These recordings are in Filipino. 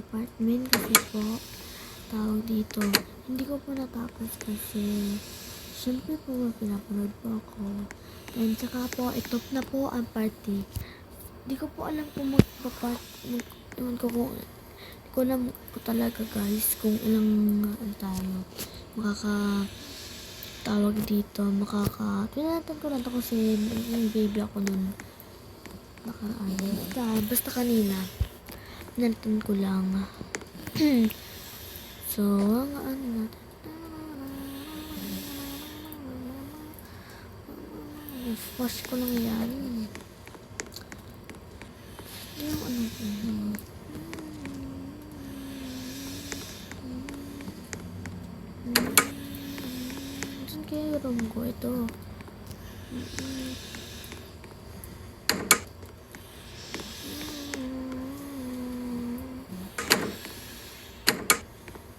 apartment kasi po, tawag dito, hindi ko po natapos kasi syempre po pinapanood po ako. And saka po, itop na po ang party. Hindi ko po alam kung ewan ko kung, hindi ko alam ko talaga guys kung ilang tayo tawag dito, pinatan ko lang to kasi yung baby ako nun nakaraan. Basta kanina pinatan ko lang. So ang ano natin, wash ko lang yan yung ano ko. Saan kaya yung room ko? Ito.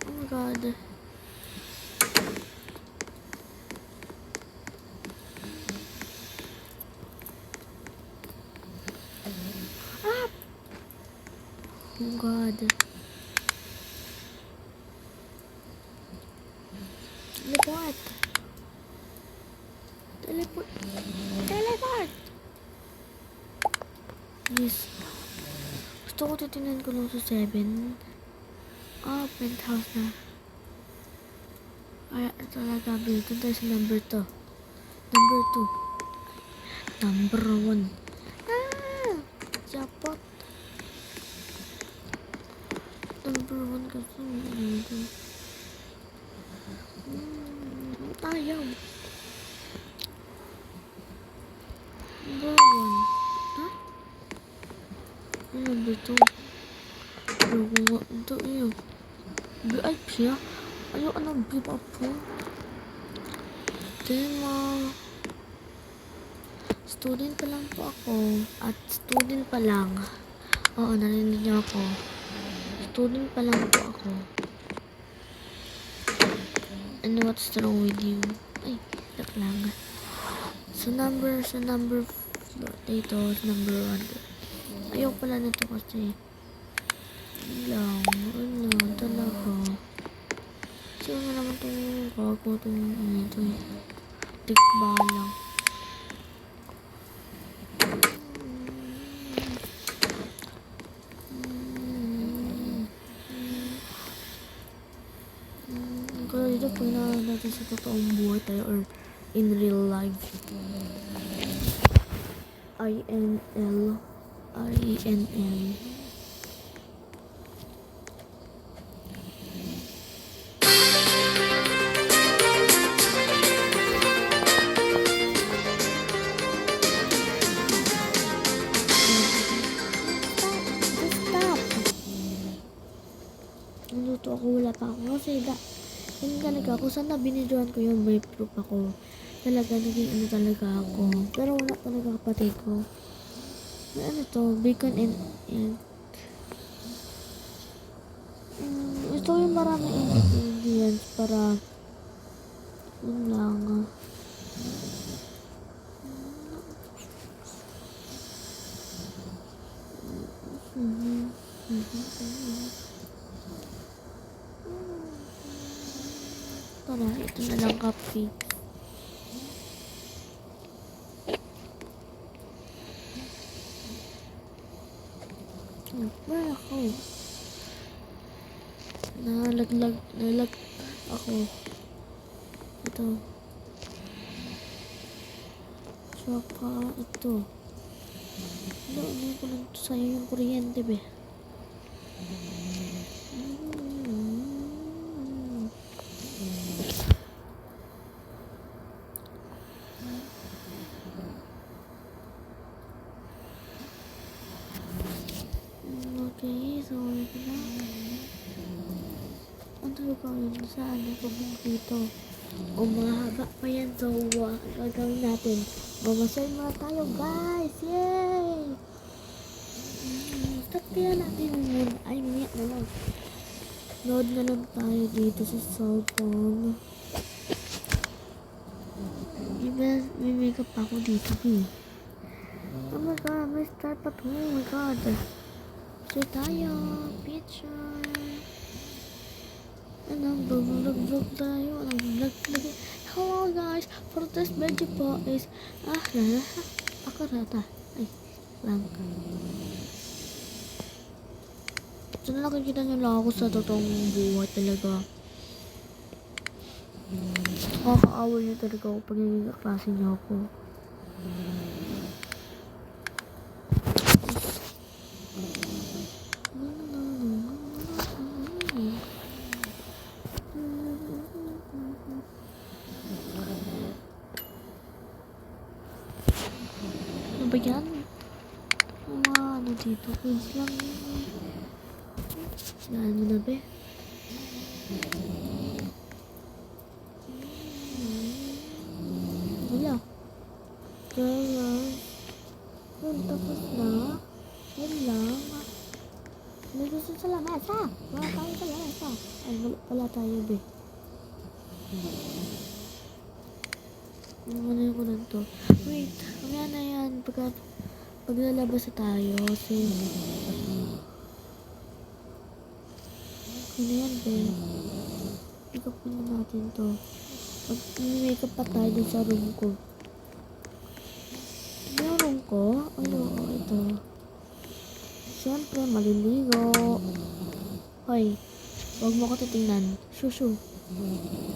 Oh my god. Ah! Oh god. Teleport! Yes. Gusto ko titignan ko lang sa 7. Penthouse na. Kaya talaga, dito tayo sa number 2. Number 2. Number 1. Jackpot. Number 1 kasi. Ayaw. Number 1. Ha? Number 2. Number 1. Ito iyo. VIP siya. Ayaw anong VIP po. Tema. Student pa lang po ako. At student pa lang. Oo, narinig niyo ako. Student pa lang po ako. And what's wrong with you? Ay, tak lang. Sa number dito, number 1. Ayaw pala nito kasi. Lang, ano, talaga. Sino nga naman itong gago ito eh. Tikba lang. Kaya dito pag na natin sa totoong buhay tayo or in real life. INL. Naluto ako, wala pa ako kasi yun talaga ako, sana binidyoan ko yung may proof ako. Talaga, naging ano talaga ako. Pero wala talaga kapatid ko. Ano to? Bacon and ito yung maraming ingredients para yun lang. Tara, ito na lang cupcake. Where ako? Nalag ako. Ito. Saka ito. Ano ko lang sa'yo yung kuryente, be. Okay, so ito na. Ang tawag ko yun saan yung dito. O mahaba pa yan, so gagawin natin. Mamasay muna tayo, guys! Yay! Start kaya natin yun. Ay, minyak na lang. Load na lang tayo dito sa cellphone. May makeup ako dito, eh. Oh my god, may start pa to. Oh my god. So tayo, picture. Vlog tayo. Vlog. Hello guys, for this video po is pakarata. Ay, lang. So nakikita niyo lang ako sa totoong buhay talaga. Makakaawa niyo talaga ako pag naging kaklase niyo ako. Ano ba yan? Mga ano dito, kids lang. Yan mo na ba? Wala. Kaya, yun, tapos na. Yun lang. May gusto sa lamesa. Wala tayo sa lamesa. Ay, wala tayo, be. Ano ko na to? Wait, mamaya na yan. Pag lalabas na tayo, kasi... Ano yan, be? Pick up na natin to. Pag makeup pa tayo dun sa room ko. Yung room ko? Ay, oo, ito. Siyempre, maliligo. Hoy, huwag mo ko titingnan. Shushu.